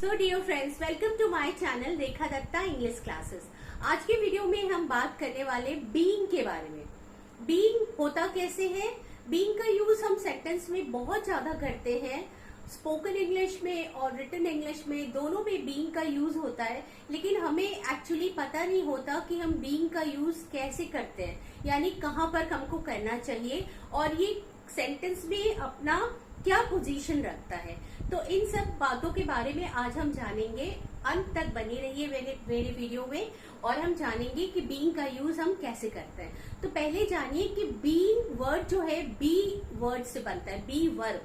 So dear friends, welcome to my channel Rekha Datta English classes. आज के video में हम बात करने वाले बीइंग के बारे में। बीइंग होता कैसे है? बीइंग का यूज हम सेंटेंस में बहुत ज्यादा करते हैं। स्पोकन इंग्लिश में और रिटन इंग्लिश में दोनों में बीइंग का यूज होता है, लेकिन हमें एक्चुअली पता नहीं होता कि हम बीइंग का यूज कैसे करते हैं, यानी कहाँ पर हमको करना चाहिए और ये सेंटेंस में अपना क्या पोजीशन रखता है। तो इन सब बातों के बारे में आज हम जानेंगे। अंत तक बनी रहिए मेरे वीडियो में और हम जानेंगे कि बीइंग का यूज हम कैसे करते हैं। तो पहले जानिए कि बीइंग वर्ड जो है बी वर्ड से बनता है। बी वर्ब,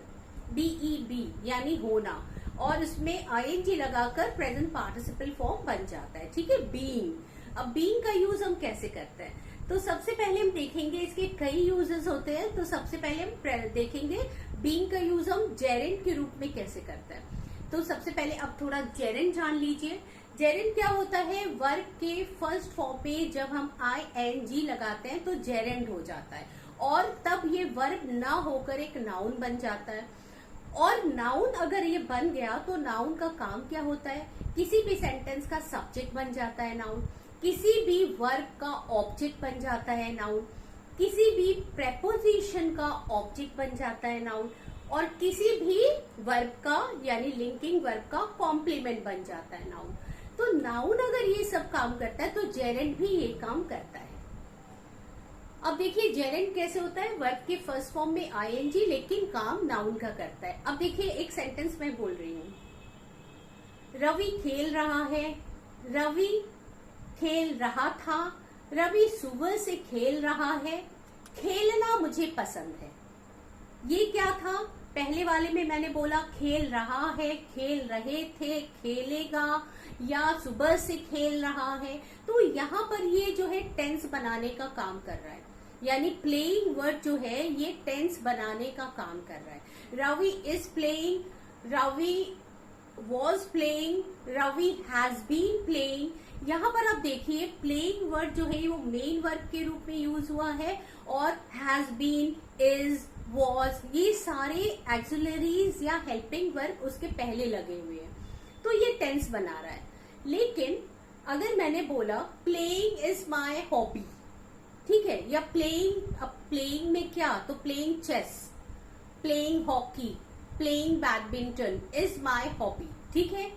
BEB यानी होना, और उसमें ING लगाकर प्रेजेंट पार्टिसिपल फॉर्म बन जाता है। ठीक है, बीइंग। अब बीइंग का यूज हम कैसे करते हैं, तो सबसे पहले हम देखेंगे इसके कई यूजेस होते हैं। तो सबसे पहले हम देखेंगे बीइंग का यूज हम जेरेंड के रूप में कैसे करते हैं। तो सबसे पहले अब थोड़ा जेरेंड जान लीजिए। जेरेंड क्या होता है? वर्ब के फर्स्ट फॉर्म पे जब हम ING लगाते हैं तो जेरेंड हो जाता है और तब ये वर्ब ना होकर एक नाउन बन जाता है। और नाउन अगर ये बन गया तो नाउन का काम क्या होता है? किसी भी सेंटेंस का सब्जेक्ट बन जाता है नाउन, किसी भी वर्ब का ऑब्जेक्ट बन जाता है नाउन, किसी भी प्रेपोजिशन का ऑब्जेक्ट बन जाता है नाउन, और किसी भी वर्ब का यानी लिंकिंग वर्ब का कॉम्प्लीमेंट बन जाता है नाउन। तो नाउन अगर ये सब काम करता है तो जेरेंड भी ये काम करता है। अब देखिए जेरेंड कैसे होता है? वर्ब के फर्स्ट फॉर्म में ING, लेकिन काम नाउन का करता है। अब देखिए एक सेंटेंस मैं बोल रही हूँ, रवि खेल रहा है, रवि खेल रहा था, रवि सुबह से खेल रहा है, खेलना मुझे पसंद है। ये क्या था? पहले वाले में मैंने बोला खेल रहा है, खेल रहे थे, खेलेगा, या सुबह से खेल रहा है। तो यहाँ पर ये जो है टेंस बनाने का काम कर रहा है, यानी प्लेइंग वर्ड जो है ये टेंस बनाने का काम कर रहा है। Ravi is playing, Ravi was playing, Ravi has been playing. यहाँ पर आप देखिए प्लेइंग वर्ड जो है वो मेन वर्ब के रूप में यूज हुआ है और हैज बीन, इज, वॉज, ये सारे एक्सिलरीज या हेल्पिंग वर्ब उसके पहले लगे हुए हैं, तो ये टेंस बना रहा है। लेकिन अगर मैंने बोला प्लेइंग इज माई हॉबी, ठीक है, या प्लेइंग, अब प्लेइंग में क्या? तो playing chess, playing hockey, playing badminton is my hobby. ठीक है,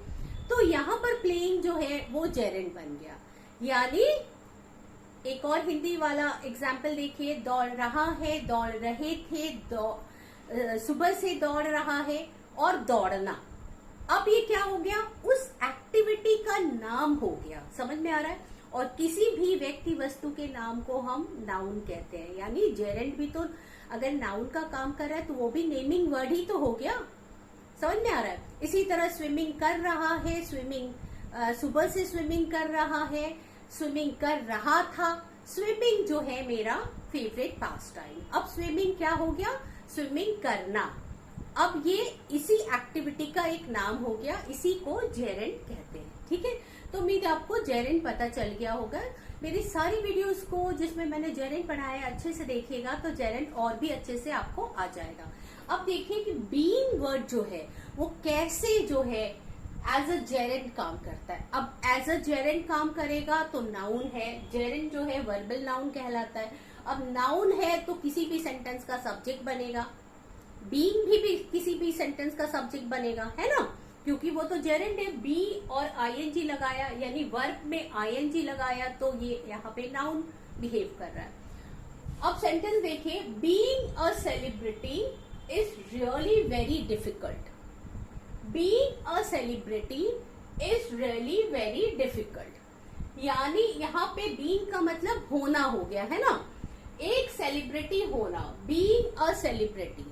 तो यहाँ पर प्लेइंग जो है वो जेरेंड बन गया। यानी एक और हिंदी वाला एग्जाम्पल देखिए, दौड़ रहा है, दौड़ रहे थे, सुबह से दौड़ रहा है, और दौड़ना। अब ये क्या हो गया? उस एक्टिविटी का नाम हो गया। समझ में आ रहा है? और किसी भी व्यक्ति वस्तु के नाम को हम नाउन कहते हैं, यानी जेरेंड भी तो अगर नाउन का काम कर रहा है तो वो भी नेमिंग वर्ड ही तो हो गया। समझ में आ रहा है? इसी तरह स्विमिंग कर रहा है, स्विमिंग, सुबह से स्विमिंग कर रहा है, स्विमिंग कर रहा था। स्विमिंग जो है मेरा फेवरेट पास टाइम। अब स्विमिंग क्या हो गया? स्विमिंग करना। अब ये इसी एक्टिविटी का एक नाम हो गया, इसी को जेरेंड कहते हैं। ठीक है, तो उम्मीद आपको जेरेंड पता चल गया होगा। मेरी सारी वीडियोस को जिसमें मैंने जेरेंड पढ़ाया अच्छे से देखिएगा तो जेरेंड और भी अच्छे से आपको आ जाएगा। अब देखिए कि बीइंग वर्ड जो है वो कैसे जो है एज अ जेरेंड काम करता है। अब एज अ जेरेंड काम करेगा तो नाउन है, जेरेंड जो है वर्बल नाउन कहलाता है। अब नाउन है तो किसी भी सेंटेंस का सब्जेक्ट बनेगा, बीइंग भी किसी भी सेंटेंस का सब्जेक्ट बनेगा, है ना, क्योंकि वो तो जेरेंड है। बी और ING लगाया, यानी वर्ब में ING लगाया तो ये यहाँ पे नाउन बिहेव कर रहा है। अब सेंटेंस देखिए, being a celebrity is really very difficult. Being a celebrity is really very difficult, यानी यहाँ पे बीइंग का मतलब होना हो गया, है ना, एक सेलिब्रिटी होना। Being a celebrity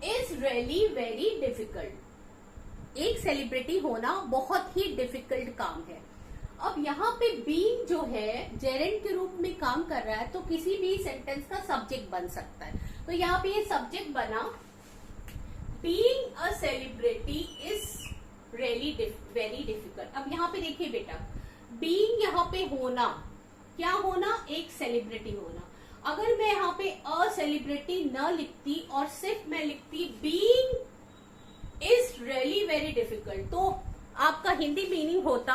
is really very difficult, एक सेलिब्रिटी होना बहुत ही डिफिकल्ट काम है। अब यहाँ पे बीइंग जो है जेरेंड के रूप में काम कर रहा है तो किसी भी सेंटेंस का सब्जेक्ट बन सकता है। तो यहाँ पे ये सब्जेक्ट बना, being a celebrity is really very difficult. अब यहाँ पे देखिए बेटा, बीइंग यहाँ पे होना, क्या होना? एक सेलिब्रिटी होना। अगर मैं यहाँ पे अ सेलिब्रिटी न लिखती और सिर्फ मैं लिखती being is really very difficult. तो आपका हिंदी मीनिंग होता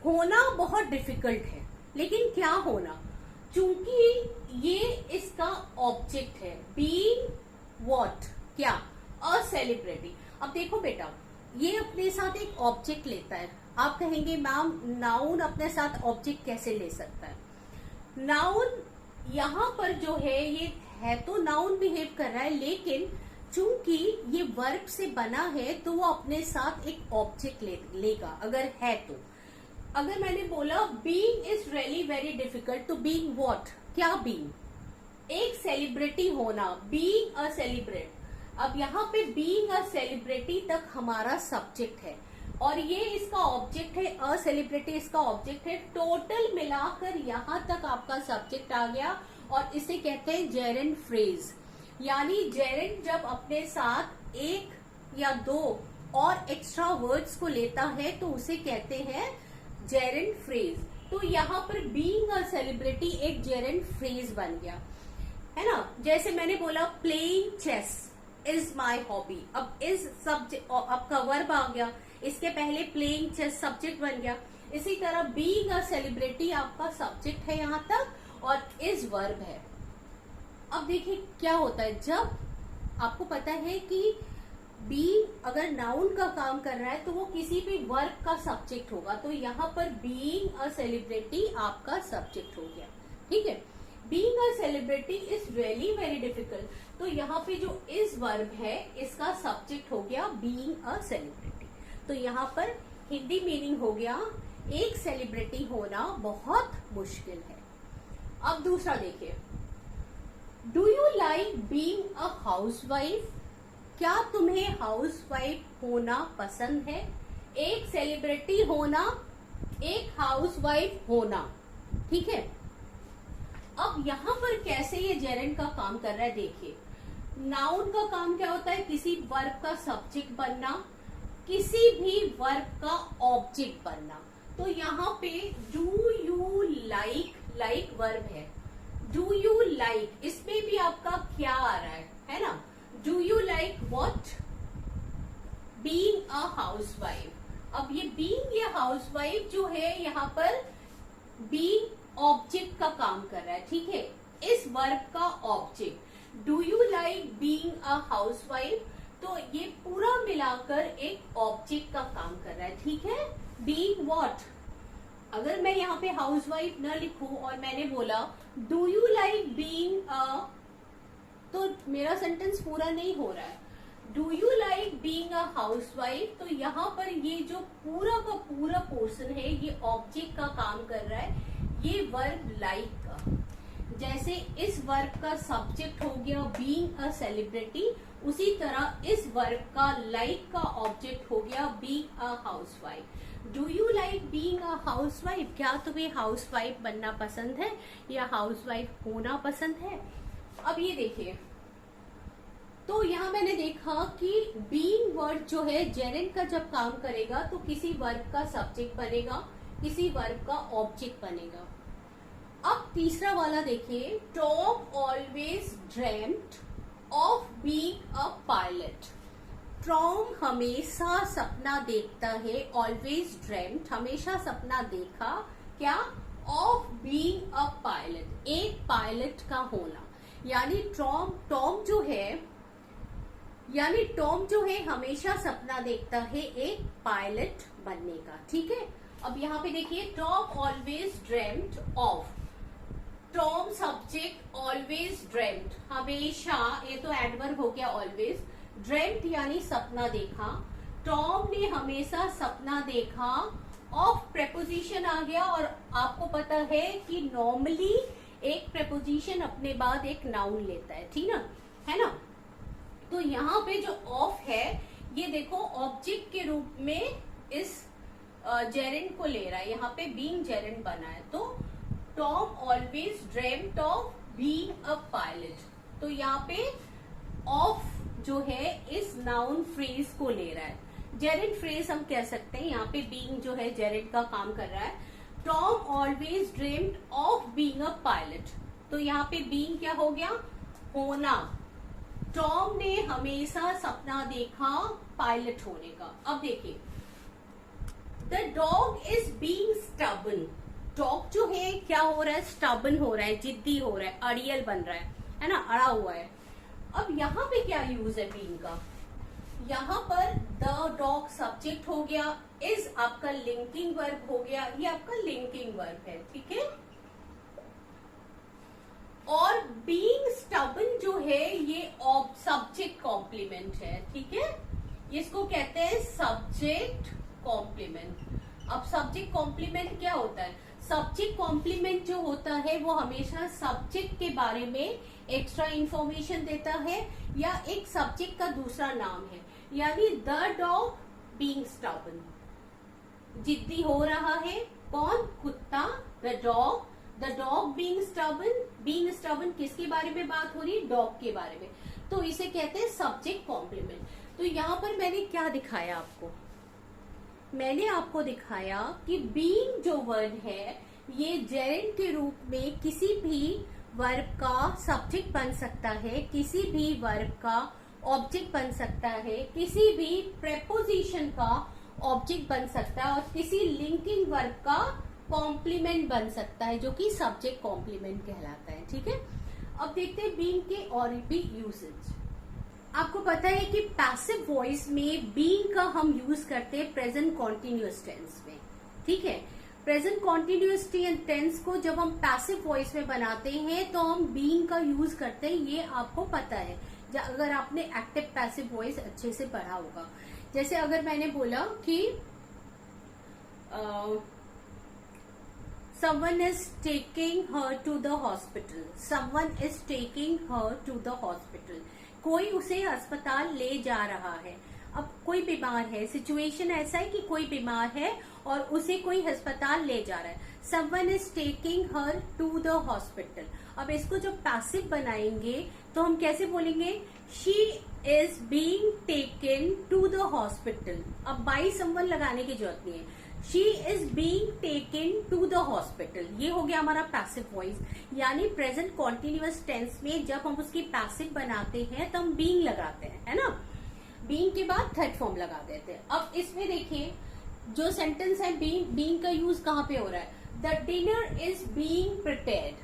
होना बहुत डिफिकल्ट है, लेकिन क्या होना, चूंकि ये इसका ऑब्जेक्ट है। बीइंग व्हाट, क्या, अ सेलिब्रिटी। अब देखो बेटा, ये अपने साथ एक ऑब्जेक्ट लेता है। आप कहेंगे मैम नाउन अपने साथ ऑब्जेक्ट कैसे ले सकता है? नाउन यहाँ पर जो है ये है तो नाउन बिहेव कर रहा है, लेकिन चूंकि ये वर्ब से बना है तो वो अपने साथ एक ऑब्जेक्ट लेगा अगर है तो। अगर मैंने बोला being is really very difficult, तो बीइंग व्हाट, क्या बीइंग, एक सेलिब्रिटी होना, बीइंग अ सेलिब्रेट। अब यहाँ पे बीइंग अ सेलिब्रिटी तक हमारा सब्जेक्ट है और ये इसका ऑब्जेक्ट है, अ सेलिब्रिटी इसका ऑब्जेक्ट है। टोटल मिलाकर यहाँ तक आपका सब्जेक्ट आ गया और इसे कहते हैं जेरेंड फ्रेज। यानी जेरेंड जब अपने साथ एक या दो और एक्स्ट्रा वर्ड्स को लेता है तो उसे कहते हैं जेरेंड फ्रेज। तो यहाँ पर बीइंग अ सेलिब्रिटी एक जेरेंड फ्रेज बन गया, है ना। जैसे मैंने बोला playing chess is my hobby, अब इज सब्जेक्ट, आपका वर्ब आ गया, इसके पहले प्लेइंग चेस सब्जेक्ट बन गया। इसी तरह बीइंग अ सेलिब्रिटी आपका सब्जेक्ट है यहाँ तक और इज वर्ब है। अब देखिए क्या होता है, जब आपको पता है कि बीइंग अगर नाउन का काम कर रहा है तो वो किसी भी वर्ब का सब्जेक्ट होगा, तो यहाँ पर बीइंग अ सेलिब्रिटी आपका सब्जेक्ट हो गया, ठीक है। Being a celebrity is really very difficult, तो यहाँ पे जो इज वर्ब है इसका सब्जेक्ट हो गया बीइंग अ सेलिब्रिटी। तो यहाँ पर हिंदी मीनिंग हो गया एक सेलिब्रिटी होना बहुत मुश्किल है। अब दूसरा देखिए, do you like being a housewife, क्या तुम्हें हाउसवाइफ होना पसंद है? एक सेलिब्रिटी होना, एक हाउसवाइफ होना, ठीक है। अब यहाँ पर कैसे ये जेरेंड का काम कर रहा है, देखिए नाउन का काम क्या होता है, किसी वर्ब का सब्जेक्ट बनना, किसी भी वर्ब का ऑब्जेक्ट बनना। तो यहाँ पे do you like, like verb है, डू यू लाइक, इसमें भी आपका क्या आ रहा है ना, do you like what, being a housewife. अब ये बीइंग या हाउसवाइफ जो है यहाँ पर बीइंग ऑब्जेक्ट का काम कर रहा है, ठीक है, इस वर्ब का object. Do you like being a housewife, तो ये पूरा मिलाकर एक ऑब्जेक्ट का काम कर रहा है, ठीक है। बीइंग व्हाट, अगर मैं यहाँ पे हाउसवाइफ न लिखूं और मैंने बोला do you like being a, तो मेरा सेंटेंस पूरा नहीं हो रहा है। Do you like being a housewife, तो यहाँ पर ये जो पूरा का पूरा पोर्शन है ये ऑब्जेक्ट का काम कर रहा है, ये वर्ब लाइक का। जैसे इस वर्ब का सब्जेक्ट हो गया बीइंग अ सेलिब्रिटी, उसी तरह इस वर्ब का लाइक का ऑब्जेक्ट हो गया being a housewife. Do you like being a housewife, क्या तुम्हें हाउसवाइफ बनना पसंद है या हाउसवाइफ होना पसंद है? अब ये देखिए, तो यहाँ मैंने देखा कि बीइंग वर्ड जो है जेरेंड का जब काम करेगा तो किसी वर्ब का सब्जेक्ट बनेगा, किसी वर्ब का ऑब्जेक्ट बनेगा। अब तीसरा वाला देखिए, Tom always dreamed of being a pilot. Tom हमेशा सपना देखता है, ऑलवेज ड्रीम्ड, हमेशा सपना देखा, क्या, ऑफ बीइंग अ पायलट, एक पायलट का होना। यानी टॉम जो है हमेशा सपना देखता है एक पायलट बनने का, ठीक है। अब यहाँ पे देखिए, Tom always dreamed of, Tom subject, always dreamed, हमेशा, ये तो एडवर्ब हो गया ऑलवेज, ड्रीम्ड यानी सपना देखा, टॉम ने हमेशा सपना देखा, ऑफ प्रेपोजिशन आ गया। और आपको पता है कि नॉर्मली एक प्रेपोजिशन अपने बाद एक नाउन लेता है, ठीक ना, है ना। तो यहाँ पे जो ऑफ है ये देखो ऑब्जेक्ट के रूप में इस जेरेंड को ले रहा है, यहाँ पे बीइंग जेरेंड बना है। तो Tom always dreamed of being a pilot, तो यहाँ पे ऑफ जो है इस नाउन फ्रेज को ले रहा है, जेरेंड फ्रेज हम कह सकते हैं। यहाँ पे बीइंग जो है जेरेंड का काम कर रहा है। Tom always dreamed of being a pilot, तो यहाँ पे बीइंग क्या हो गया, होना, टॉम ने हमेशा सपना देखा पायलट होने का। अब देखिए, the dog is being stubborn. Dog जो है क्या हो रहा है, स्टबन हो रहा है, जिद्दी हो रहा है, अड़ियल बन रहा है ना, अड़ा हुआ है। अब यहाँ पे क्या यूज है बीइंग का, यहाँ पर द डॉग सब्जेक्ट हो गया, इज आपका लिंकिंग वर्ब हो गया, ये आपका लिंकिंग वर्ब है, ठीक है। और बीइंग स्टबन जो है ये सब्जेक्ट कॉम्प्लीमेंट है, ठीक है। इसको कहते हैं सब्जेक्ट कॉम्प्लीमेंट। अब सब्जेक्ट कॉम्प्लीमेंट क्या होता है, सब्जेक्ट कॉम्प्लीमेंट जो होता है वो हमेशा सब्जेक्ट के बारे में एक्स्ट्रा इंफॉर्मेशन देता है या एक सब्जेक्ट का दूसरा नाम है। यानी द डॉग बीइंग स्टबन, जिद्दी हो रहा है, कौन, कुत्ता, the dog. The dog being stubborn, being stubborn किसके बारे में बात हो रही है, डॉग के बारे में, तो इसे कहते हैं सब्जेक्ट कॉम्प्लीमेंट। तो यहाँ पर मैंने क्या दिखाया आपको, मैंने आपको दिखाया कि बीइंग जो वर्ड है ये जेरेंड के रूप में किसी भी वर्ब का सब्जेक्ट बन सकता है, किसी भी वर्ब का ऑब्जेक्ट बन सकता है, किसी भी प्रेपोजिशन का ऑब्जेक्ट बन सकता है और किसी लिंकिंग वर्ब का कॉम्प्लीमेंट बन सकता है, जो कि सब्जेक्ट कॉम्प्लीमेंट कहलाता है, ठीक है। अब देखते हैं बीइंग के और भी यूसेज। आपको पता है कि पैसिव वॉइस में बीइंग का हम यूज करते हैं प्रेजेंट कॉन्टिन्यूअस टेंस में, ठीक है। प्रेजेंट कॉन्टिन्यूअस टेंस को जब हम पैसिव वॉइस में बनाते हैं तो हम बीइंग का यूज करते हैं, ये आपको पता है अगर आपने एक्टिव पैसिव वॉइस अच्छे से पढ़ा होगा। जैसे अगर मैंने बोला कि someone is taking her to the hospital, someone is taking her to the hospital, कोई उसे अस्पताल ले जा रहा है। अब कोई बीमार है, सिचुएशन ऐसा है कि कोई बीमार है और उसे कोई अस्पताल ले जा रहा है। someone is taking her to the hospital। अब इसको जब पैसिव बनाएंगे तो हम कैसे बोलेंगे, she is being taken to the hospital। अब by someone लगाने की जरूरत नहीं है, she is being taken to the hospital। ये हो गया हमारा पैसिव वॉइस। यानी प्रेजेंट कॉन्टिन्यूअस टेंस में जब हम उसकी पैसिव बनाते हैं तो हम being लगाते हैं, है ना। being के बाद थर्ड फॉर्म लगा देते हैं। अब इसमें देखिए जो सेंटेंस है being का यूज कहाँ पे हो रहा है, the dinner is being prepared,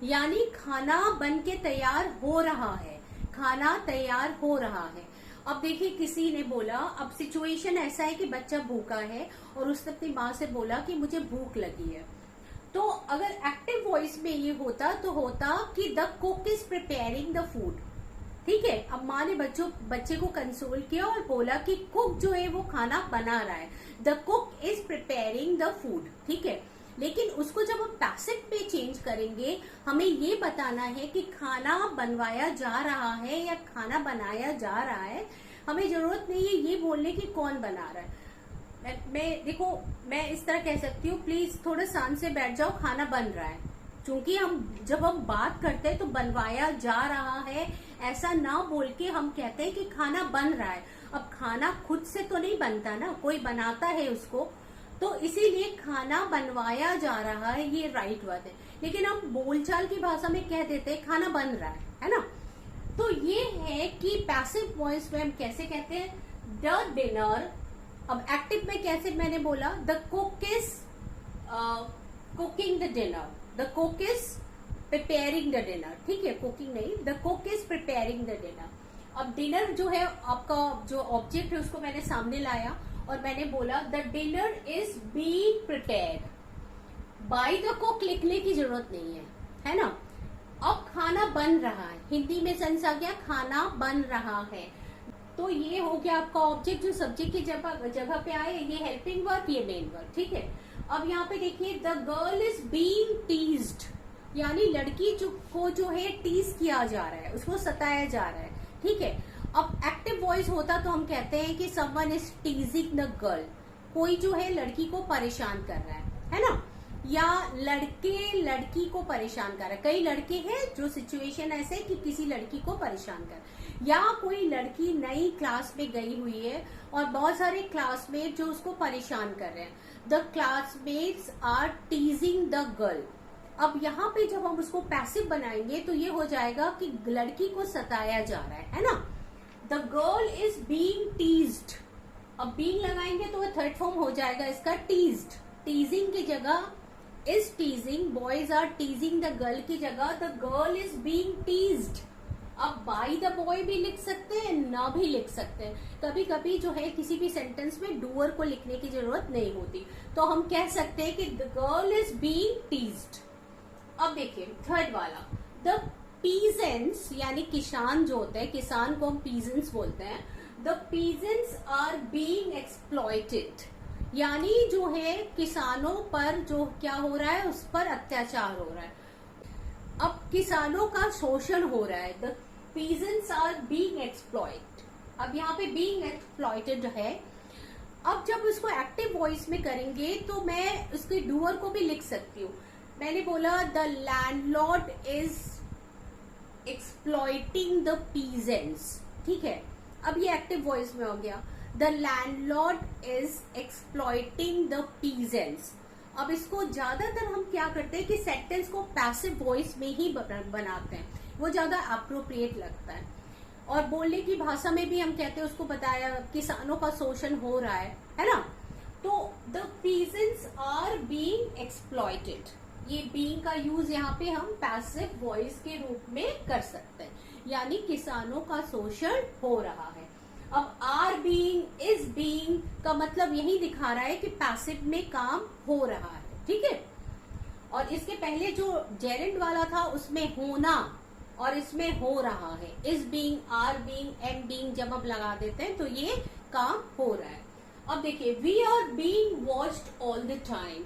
यानी खाना बन के तैयार हो रहा है, खाना तैयार हो रहा है। अब देखिए किसी ने बोला, अब सिचुएशन ऐसा है कि बच्चा भूखा है और उसने अपनी माँ से बोला कि मुझे भूख लगी है। तो अगर एक्टिव वॉइस में ये होता तो होता कि the cook is preparing the food, ठीक है। अब माँ ने बच्चे को कंसोल किया और बोला कि कुक जो है वो खाना बना रहा है, the cook is preparing the food, ठीक है। लेकिन उसको जब हम पैसिव पे चेंज करेंगे, हमें ये बताना है कि खाना बनवाया जा रहा है या खाना बनाया जा रहा है। हमें जरूरत नहीं है ये बोलने की कौन बना रहा है। देखो मैं इस तरह कह सकती हूँ, प्लीज थोड़ा शांत से बैठ जाओ, खाना बन रहा है। क्योंकि जब हम बात करते हैं तो बनवाया जा रहा है ऐसा ना बोल के हम कहते हैं कि खाना बन रहा है। अब खाना खुद से तो नहीं बनता ना, कोई बनाता है उसको, तो इसीलिए खाना बनवाया जा रहा है, ये राइट वर्ड है। लेकिन हम बोलचाल की भाषा में कह देते हैं खाना बन रहा है ना। तो ये है कि पैसिव वॉइस में हम कैसे कहते हैं, द डिनर। अब एक्टिव में कैसे मैंने बोला, the cook is cooking the dinner, the cook is preparing the dinner, ठीक है, कुकिंग नहीं, the cook is preparing the dinner. अब डिनर जो है आपका जो ऑब्जेक्ट है उसको मैंने सामने लाया और मैंने बोला the dinner is being prepared by the cook, लिखने की जरूरत नहीं है ना। अब खाना बन रहा है, हिंदी में सेंस आ गया खाना बन रहा है। तो ये हो गया आपका ऑब्जेक्ट जो सब्जेक्ट की जगह पे आए, ये हेल्पिंग वर्ब, ये मेन वर्ब, ठीक है। अब यहाँ पे देखिए the girl is being teased, यानी लड़की को जो है टीज किया जा रहा है, उसको सताया जा रहा है, ठीक है। अब एक्टिव वॉइस होता तो हम कहते हैं कि समवन इज टीजिंग द गर्ल, कोई जो है लड़की को परेशान कर रहा है ना, या लड़की को परेशान कर रहा है। कई लड़के हैं जो सिचुएशन ऐसे कि किसी लड़की को परेशान कर, या कोई लड़की नई क्लास में गई हुई है और बहुत सारे क्लासमेट जो उसको परेशान कर रहे हैं। The classmates are teasing the girl, अब यहाँ पे जब हम उसको पैसिव बनाएंगे तो ये हो जाएगा कि लड़की को सताया जा रहा है ना। The girl is being teased, अब बीइंग लगाएंगे तो वो थर्ड फॉर्म हो जाएगा इसका टीज्ड। टीजिंग की जगह is teasing, boys are teasing the girl की जगह the girl is being teased. अब बाय द बॉय भी लिख सकते हैं, ना भी लिख सकते हैं। कभी कभी जो है किसी भी सेंटेंस में डूअर को लिखने की जरूरत नहीं होती, तो हम कह सकते हैं कि the girl is being teased. अब देखिए थर्ड वाला, द पीजेंट्स यानी किसान जो होते हैं, किसान को हम पीजेंट्स बोलते हैं। The peasants are being exploited, यानी जो है किसानों पर जो क्या हो रहा है, उस पर अत्याचार हो रहा है। अब किसानों का शोषण हो रहा है। The peasants are being exploit. अब यहाँ पे बीइंग एक्सप्लॉइटेड है। अब जब उसको एक्टिव वॉइस में करेंगे तो मैं उसके डूअर को भी लिख सकती हूँ। मैंने बोला the landlord is exploiting the peasants, ठीक है। अब ये एक्टिव वॉइस में हो गया, the landlord is exploiting the peasants. अब इसको ज्यादातर हम क्या करते हैं कि सेंटेंस को पैसिव वॉइस में ही बनाते हैं, वो ज्यादा अप्रोप्रिएट लगता है। और बोलने की भाषा में भी हम कहते हैं, उसको बताया किसानों का शोषण हो रहा है ना। तो the peasants are being exploited, ये बीइंग का यूज यहाँ पे हम पैसिव वॉइस के रूप में कर सकते हैं, यानी किसानों का शोषण हो रहा है। अब आर बीइंग, इज बीइंग का मतलब यही दिखा रहा है कि पैसिव में काम हो रहा है, ठीक है। और इसके पहले जो जेरेंड वाला था उसमें होना, और इसमें हो रहा है। Is being, are being, am being जब हम लगा देते हैं तो ये काम हो रहा है। अब देखिए we are being watched all the time,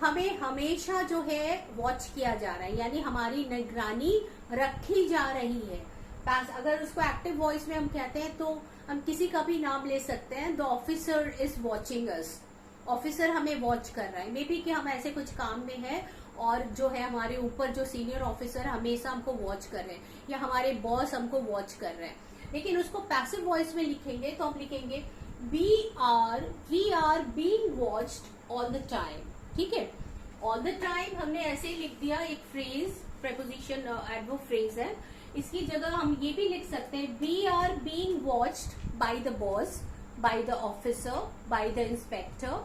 हमें हमेशा जो है वॉच किया जा रहा है, यानी हमारी निगरानी रखी जा रही है। अगर उसको एक्टिव वॉइस में हम कहते हैं तो हम किसी का भी नाम ले सकते हैं। The officer is watching us, officer हमें वॉच कर रहा है। मे बी कि हम ऐसे कुछ काम में है और जो है हमारे ऊपर जो सीनियर ऑफिसर हमेशा हमको वॉच कर रहे हैं, या हमारे बॉस हमको वॉच कर रहे हैं। लेकिन उसको पैसिव वॉइस में लिखेंगे तो हम लिखेंगे we are being watched all the time, ठीक है। ऑल द टाइम हमने ऐसे ही लिख दिया, एक फ्रेज, प्रेपोजिशन एडवर्ब फ्रेज है। इसकी जगह हम ये भी लिख सकते हैं we are being watched by the boss, by the officer, by the inspector,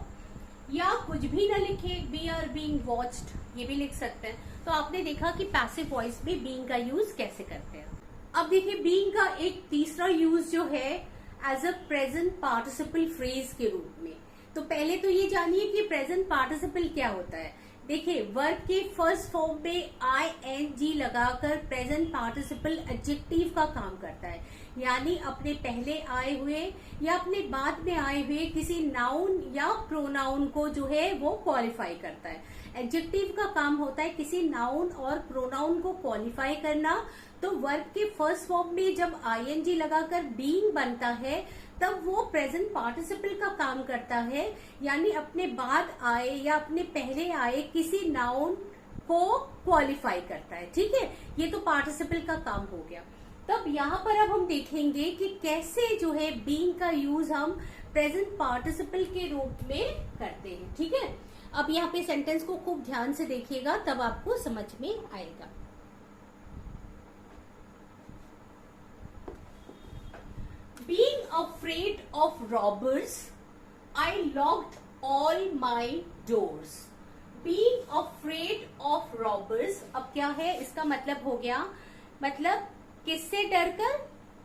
या कुछ भी ना लिखे वी आर बीइंग वॉच्ड, ये भी लिख सकते हैं। तो आपने देखा कि पैसिव वॉइस में बीइंग का यूज कैसे करते हैं। अब देखिए बीइंग का एक तीसरा यूज जो है as a present participle phrase के रूप में। तो पहले तो ये जानिए कि प्रेजेंट पार्टिसिपल क्या होता है। देखिए वर्ब के फर्स्ट फॉर्म में ING लगाकर प्रेजेंट पार्टिसिपल एडजेक्टिव का काम करता है, यानी अपने पहले आए हुए या अपने बाद में आए हुए किसी नाउन या प्रोनाउन को जो है वो क्वालिफाई करता है। एडजेक्टिव का काम होता है किसी नाउन और प्रोनाउन को क्वालिफाई करना। तो वर्ब के फर्स्ट फॉर्म में जब ING लगाकर बीइंग बनता है तब वो प्रेजेंट पार्टिसिपल का काम करता है, यानी अपने बाद आए या अपने पहले आए किसी नाउन को क्वालिफाई करता है, ठीक है। ये तो पार्टिसिपल का काम हो गया। तब यहाँ पर अब हम देखेंगे कि कैसे जो है बीइंग का यूज हम प्रेजेंट पार्टिसिपल के रूप में करते हैं, ठीक है। अब यहाँ पे सेंटेंस को खूब ध्यान से देखिएगा तब आपको समझ में आएगा। Being afraid of robbers, I locked all my doors. Being afraid of robbers, अब क्या है इसका मतलब हो गया, मतलब किससे डरकर,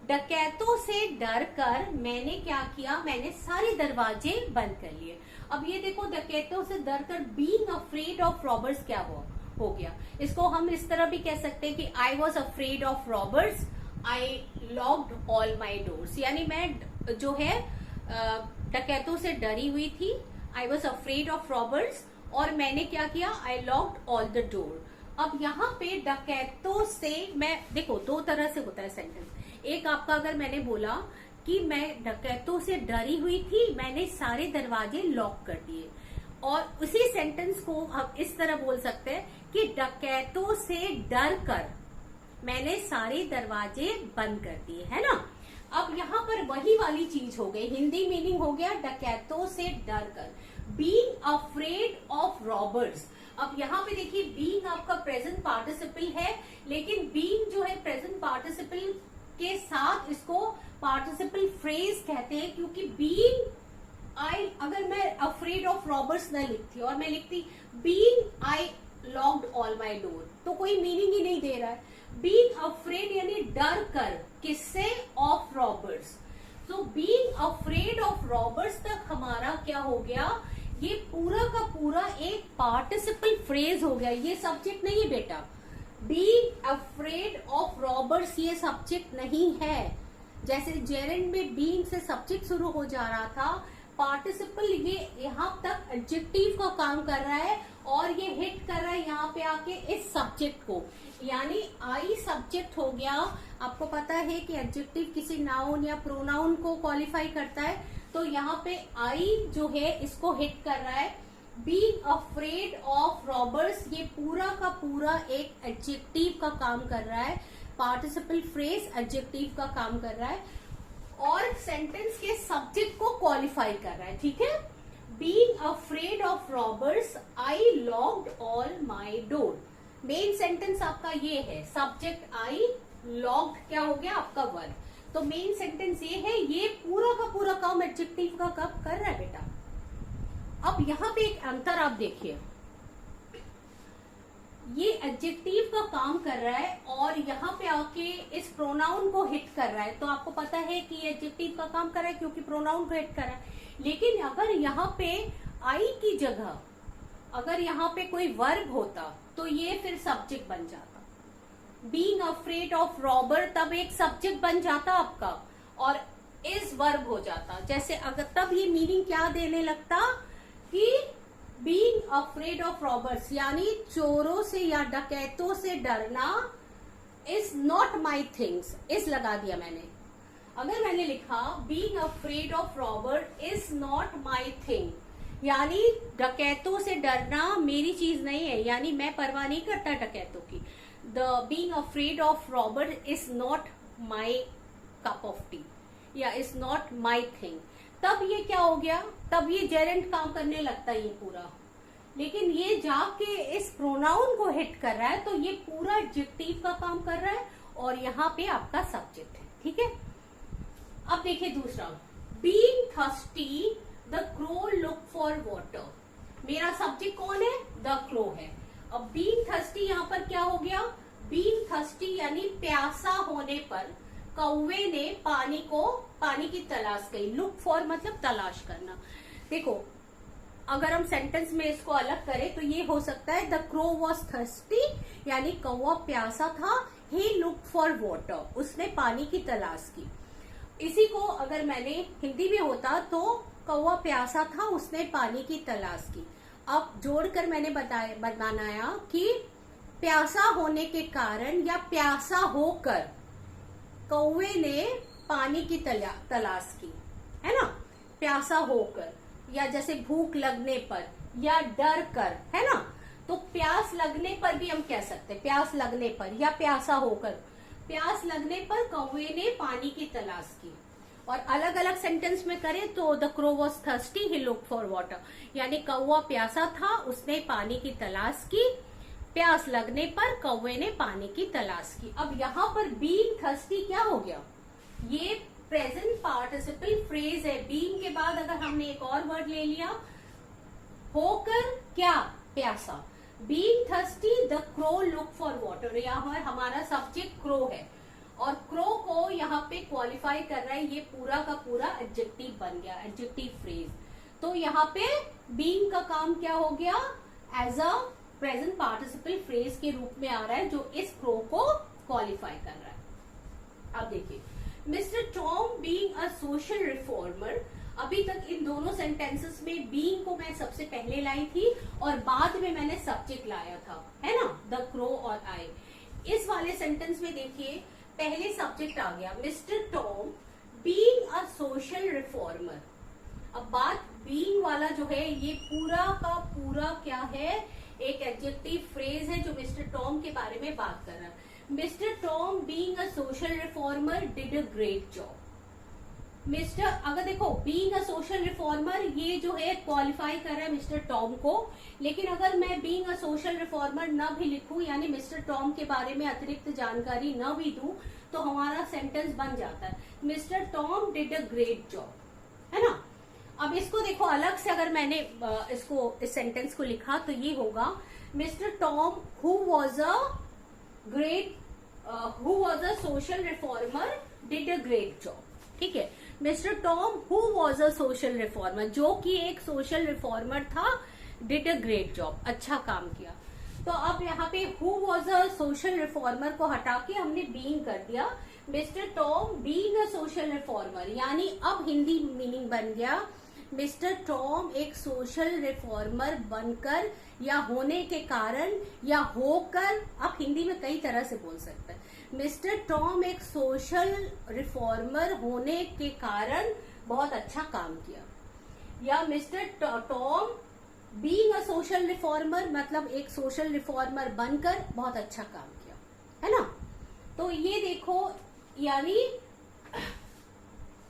डकैतों से डरकर मैंने क्या किया, मैंने सारे दरवाजे बंद कर लिए। अब ये देखो डकैतों से डरकर being afraid of robbers क्या हो गया। इसको हम इस तरह भी कह सकते हैं कि I was afraid of robbers, I locked all my doors, यानी मैं जो है डकैतों से डरी हुई थी। I was afraid of robbers और मैंने क्या किया, I locked all the door। अब यहाँ पे डकैतों से मैं, देखो दो तरह से होता है सेंटेंस। एक आपका अगर मैंने बोला कि मैं डकैतों से डरी हुई थी, मैंने सारे दरवाजे लॉक कर दिए, और उसी सेंटेंस को हम इस तरह बोल सकते हैं कि डकैतों से डर कर मैंने सारे दरवाजे बंद कर दिए, है ना। अब यहाँ पर वही वाली चीज हो गई, हिंदी मीनिंग हो गया डकैतों से डर कर, बीइंग अफ्रेड ऑफ रॉबर्स। अब यहाँ पे देखिए बीइंग आपका प्रेजेंट पार्टिसिपल है, लेकिन बीइंग जो है प्रेजेंट पार्टिसिपल के साथ इसको पार्टिसिपल फ्रेज कहते हैं, क्योंकि बीइंग आई, अगर मैं अफ्रेड ऑफ रॉबर्स न लिखती और मैं लिखती being I locked all my door, तो कोई मीनिंग ही नहीं दे रहा है। बीइंग अफ्रेड यानी डर कर, किससे? Of robbers. So being afraid of robbers तक हमारा क्या हो गया, ये पूरा का पूरा एक पार्टिसिपल फ्रेज हो गया। ये सब्जेक्ट नहीं है बेटा, बीइंग अफ्रेड ऑफ रॉबर्स ये सब्जेक्ट नहीं है। जैसे जेरेंड में बीइंग से सब्जेक्ट शुरू हो जा रहा था, पार्टिसिपल ये यहाँ तक एडजेक्टिव का काम कर रहा है और ये हिट कर रहा है यहाँ पे आके इस सब्जेक्ट को, यानी आई सब्जेक्ट हो गया। आपको पता है कि एडजेक्टिव किसी नाउन या प्रोनाउन को क्वालिफाई करता है, तो यहाँ पे आई जो है इसको हिट कर रहा है। बीइंग अफ्रेड ऑफ रॉबर्स ये पूरा का पूरा एक एडजेक्टिव का काम कर रहा है, पार्टिसिपल फ्रेज एडजेक्टिव का काम कर रहा है और सेंटेंस के सब्जेक्ट को क्वालिफाई कर रहा है। ठीक है, being afraid of robbers I locked all my door. Main sentence आपका ये है, सब्जेक्ट आई, लॉक्ड क्या हो गया आपका वर्ब। तो मेन सेंटेंस ये है, ये पूरा का पूरा काम एडजेक्टिव का कब कर रहा है बेटा। अब यहाँ पे एक अंतर आप देखिए, ये एडजेक्टिव का काम कर रहा है और यहाँ पे आके इस प्रोनाउन को हिट कर रहा है। तो आपको पता है कि ये एडजेक्टिव का काम कर रहा है क्योंकि प्रोनाउन को हिट कर रहा है। लेकिन अगर यहाँ पे आई की जगह अगर यहाँ पे कोई वर्ब होता तो ये फिर सब्जेक्ट बन जाता। बीइंग अफ्रेड ऑफ रॉबर तब एक सब्जेक्ट बन जाता आपका और इस वर्ब हो जाता। जैसे अगर तब ये मीनिंग क्या देने लगता कि बीइंग अफ्रेड ऑफ रॉबर्स यानी चोरों से या डकैतों से डरना इज नॉट माई थिंग्स, इस लगा दिया मैंने। अगर मैंने लिखा being afraid of robber is not my thing, यानी डकैतों से डरना मेरी चीज नहीं है, यानी मैं परवाह नहीं करता डकैतों की। The being afraid of robber is not my cup of T या इज नॉट माई थिंग, तब ये क्या हो गया, तब ये जेरेंट काम करने लगता है ये पूरा। लेकिन ये जाके इस प्रोनाउन को हिट कर रहा है तो ये पूरा एडजेक्टिव का काम कर रहा है और यहाँ पे आपका सब्जेक्ट है। ठीक है, अब देखिए दूसरा, being thirsty the crow look for water. मेरा सब्जेक्ट कौन है? द क्रो है। अब बीइंग थर्स्टी यहाँ पर क्या हो गया, बीइंग थर्स्टी यानी प्यासा होने पर कौवे ने पानी की तलाश की। लुक फॉर मतलब तलाश करना। देखो अगर हम सेंटेंस में इसको अलग करें तो ये हो सकता है द क्रो वॉज थर्स्टी यानी कौवा प्यासा था, ही लुक फॉर वाटर उसने पानी की तलाश की। इसी को अगर मैंने हिंदी में होता तो कौवा प्यासा था उसने पानी की तलाश की। अब जोड़कर मैंने बताया कि प्यासा होने के कारण या प्यासा होकर कौवे ने पानी की तलाश की, है ना। प्यासा होकर या जैसे भूख लगने पर या डर कर, है ना। तो प्यास लगने पर भी हम कह सकते हैं, प्यास लगने पर या प्यासा होकर। प्यास लगने पर कौवे ने पानी की तलाश की। और अलग अलग सेंटेंस में करें तो the crow was thirsty he look for water, यानी कौवा प्यासा था उसने पानी की तलाश की। प्यास लगने पर कौवे ने पानी की तलाश की। अब यहाँ पर बीइंग थर्स्टी क्या हो गया, ये प्रेजेंट पार्टिसिपल फ्रेज है। बीइंग के बाद अगर हमने एक और वर्ड ले लिया, होकर क्या, प्यासा। Being thirsty the crow look for water, यहाँ पर हमारा सब्जेक्ट क्रो है और क्रो को यहाँ पे क्वालिफाई कर रहा है, ये पूरा का पूरा एडजेक्टिव बन गया, एडजेक्टिव फ्रेज। तो यहाँ पे बीइंग का काम क्या हो गया, as a present participle phrase के रूप में आ रहा है जो इस क्रो को क्वालिफाई कर रहा है। अब देखिए, mister Tom being a social reformer. अभी तक इन दोनों सेंटेंसेस में बीइंग को मैं सबसे पहले लाई थी और बाद में मैंने सब्जेक्ट लाया था, है ना, द क्रो और आई। इस वाले सेंटेंस में देखिए पहले सब्जेक्ट आ गया mister Tom being a social reformer. अब बात बीइंग वाला जो है ये पूरा का पूरा क्या है, एक एडजेक्टिव फ्रेज है जो मिस्टर टॉम के बारे में बात कर रहा है। Mister Tom being a social reformer did a great job. Mister, अगर देखो बीइंग अ सोशल रिफॉर्मर ये जो है क्वालिफाई कर रहा है मिस्टर टॉम को, लेकिन अगर मैं बीइंग अ सोशल रिफॉर्मर न भी लिखूं, यानी मिस्टर टॉम के बारे में अतिरिक्त जानकारी न भी दूं, तो हमारा सेंटेंस बन जाता है mister Tom did a great job, है ना। अब इसको देखो अलग से, अगर मैंने इस सेंटेंस को लिखा तो ये होगा mister Tom who was a social reformer did a great job. ठीक है, mister Tom who was a social reformer, जो कि एक सोशल रिफॉर्मर था, डिड अ ग्रेट जॉब, अच्छा काम किया। तो अब यहाँ पे who was a social reformer को हटा के हमने बीइंग कर दिया mister Tom being a social reformer, यानी अब हिंदी मीनिंग बन गया मिस्टर टॉम एक सोशल रिफॉर्मर बनकर या होने के कारण या होकर, आप हिंदी में कई तरह से बोल सकते हैं। मिस्टर टॉम एक सोशल रिफॉर्मर होने के कारण बहुत अच्छा काम किया, या mister Tom being a social reformer मतलब एक सोशल रिफॉर्मर बनकर बहुत अच्छा काम किया, है ना। तो ये देखो, यानी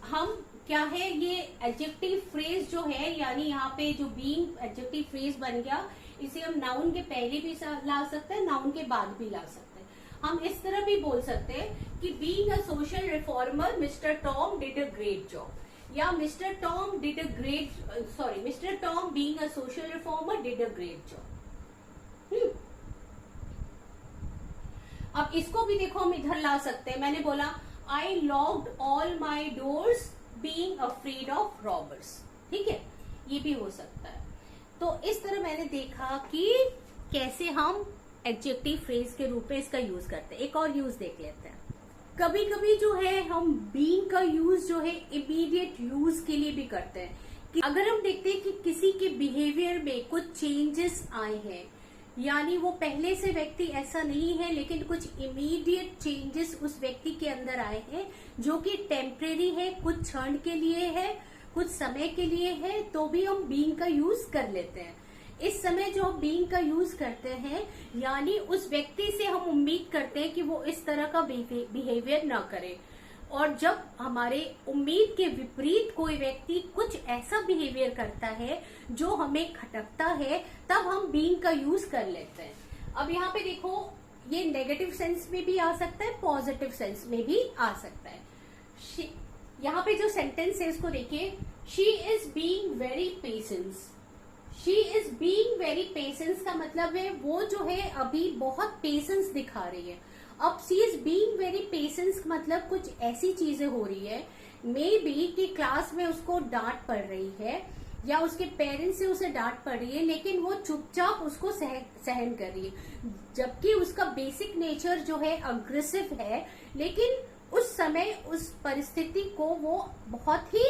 हम क्या है, ये एडजेक्टिव फ्रेज जो है, यानी यहाँ पे जो बीइंग एडजेक्टिव फ्रेज बन गया, इसे हम नाउन के पहले भी ला सकते हैं, नाउन के बाद भी ला सकते हैं। हम इस तरह भी बोल सकते हैं कि being a social reformer mister Tom did a great job, या mister Tom being a social reformer did a great job. अब इसको भी देखो हम इधर ला सकते हैं। मैंने बोला I locked all my doors being afraid of robbers, ठीक है, ये भी हो सकता है। तो इस तरह मैंने देखा कि कैसे हम एडजेक्टिव फ्रेज के रूप में इसका यूज करते हैं। एक और यूज देख लेते हैं। कभी कभी जो है हम बीइंग का यूज जो है इमीडिएट यूज के लिए भी करते हैं। कि अगर हम देखते हैं कि किसी के बिहेवियर में कुछ चेंजेस आए हैं, यानी वो पहले से व्यक्ति ऐसा नहीं है, लेकिन कुछ इमीडिएट चेंजेस उस व्यक्ति के अंदर आए हैं जो कि टेम्परेरी है, कुछ क्षण के लिए है, कुछ समय के लिए है, तो भी हम बीइंग का यूज कर लेते हैं। इस समय जो हम बीइंग का यूज करते हैं, यानी उस व्यक्ति से हम उम्मीद करते हैं कि वो इस तरह का बिहेवियर ना करे, और जब हमारे उम्मीद के विपरीत कोई व्यक्ति कुछ ऐसा बिहेवियर करता है जो हमें खटकता है, तब हम बीइंग का यूज कर लेते हैं। अब यहाँ पे देखो, ये नेगेटिव सेंस में भी आ सकता है, पॉजिटिव सेंस में भी आ सकता है। यहाँ पे जो सेंटेंस है इसको देखिए, she is being very patience. She is being very patience का मतलब है वो जो है अभी बहुत पेशेंस दिखा रही है। अब she is being very patience मतलब कुछ ऐसी चीजें हो रही है, मे बी कि क्लास में उसको डांट पड़ रही है या उसके पेरेंट्स से उसे डांट पड़ रही है, लेकिन वो चुपचाप उसको सहन कर रही है, जबकि उसका बेसिक नेचर जो है अग्रेसिव है, लेकिन उस समय उस परिस्थिति को वो बहुत ही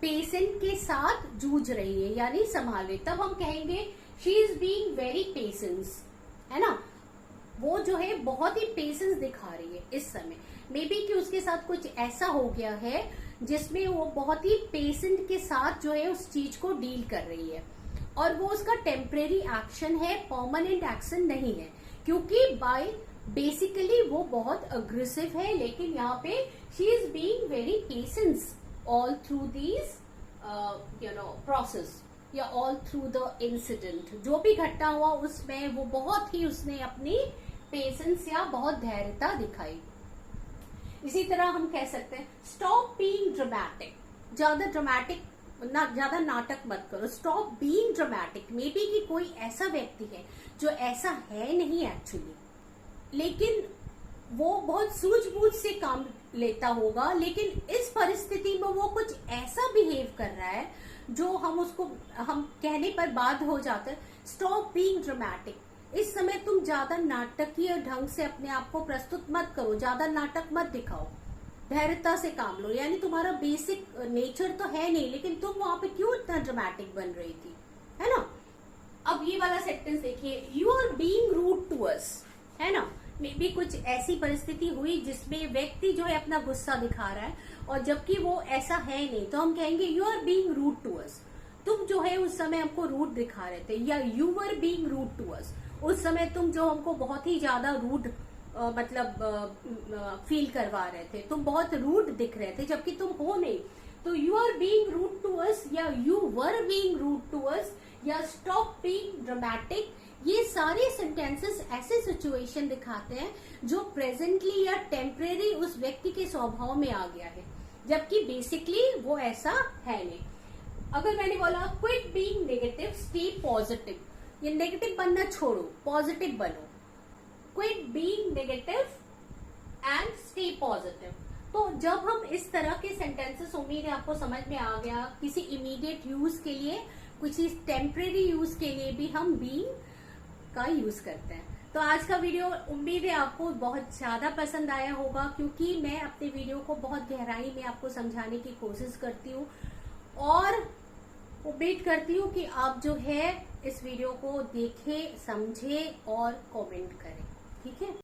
पेशेंट के साथ जूझ रही है, यानी संभाल रही। तब हम कहेंगे she is being very patience, है ना। वो जो है बहुत ही पेशेंस दिखा रही है इस समय। मे बी कि उसके साथ कुछ ऐसा हो गया है जिसमें वो बहुत ही पेशेंट के साथ जो है उस चीज को डील कर रही है, और वो उसका टेम्परेरी एक्शन है, परमानेंट एक्शन नहीं है, क्योंकि बाय बेसिकली वो बहुत अग्रेसिव है। लेकिन यहाँ पे she is being very patience all through these process, या ऑल थ्रू द इंसिडेंट, जो भी घटना हुआ उसमें वो बहुत ही उसने अपनी पेशेंस या बहुत धैर्यता दिखाई। इसी तरह हम कह सकते हैं स्टॉप बीइंग ड्रामेटिक, ज्यादा नाटक मत करो, stop being dramatic. May be कि कोई ऐसा व्यक्ति है जो ऐसा है नहीं एक्चुअली, लेकिन वो बहुत सूझबूझ से काम लेता होगा, लेकिन इस परिस्थिति में वो कुछ ऐसा बिहेव कर रहा है जो हम कहने पर बाध्य हो जाते हैं। स्टॉप बीइंग ड्रामेटिक, इस समय तुम ज्यादा नाटकीय ढंग से अपने आप को प्रस्तुत मत करो, ज्यादा नाटक मत दिखाओ, धैर्यता से काम लो। यानी तुम्हारा बेसिक नेचर तो है नहीं, लेकिन तुम वहां पे क्यों इतना ड्रामेटिक बन रही थी, है ना। अब ये वाला सेंटेंस देखिए, you are being rude to us, है ना। मे बी कुछ ऐसी परिस्थिति हुई जिसमें व्यक्ति जो है अपना गुस्सा दिखा रहा है, और जबकि वो ऐसा है नहीं, तो हम कहेंगे you are being rude to us, तुम जो है उस समय हमको रूड दिखा रहे थे, या you were being rude to us, उस समय तुम जो हमको बहुत ही ज्यादा रूड फील करवा रहे थे, तुम बहुत रूड दिख रहे थे, जबकि तुम हो नहीं, तो you are being rude to us या you were being rude to us या स्टॉप बीइंग ड्रामेटिक, ये सारे सेंटेंसेस ऐसे सिचुएशन दिखाते हैं जो प्रेजेंटली या टेम्परेरी उस व्यक्ति के स्वभाव में आ गया है, जबकि बेसिकली वो ऐसा है नहीं। अगर मैंने बोला quit being negative, stay positive, ये नेगेटिव बनना छोड़ो, पॉजिटिव बनो। Quit being negative and stay positive. तो जब हम इस तरह के सेंटेंसेस, उम्मीद है आपको समझ में आ गया, किसी इमीडिएट यूज के लिए, किसी टेम्परेरी यूज के लिए भी हम बीइंग का यूज करते हैं। तो आज का वीडियो उम्मीद है आपको बहुत ज्यादा पसंद आया होगा, क्योंकि मैं अपने वीडियो को बहुत गहराई में आपको समझाने की कोशिश करती हूँ और उम्मीद करती हूँ कि आप जो है इस वीडियो को देखें, समझें और कमेंट करें। ठीक है।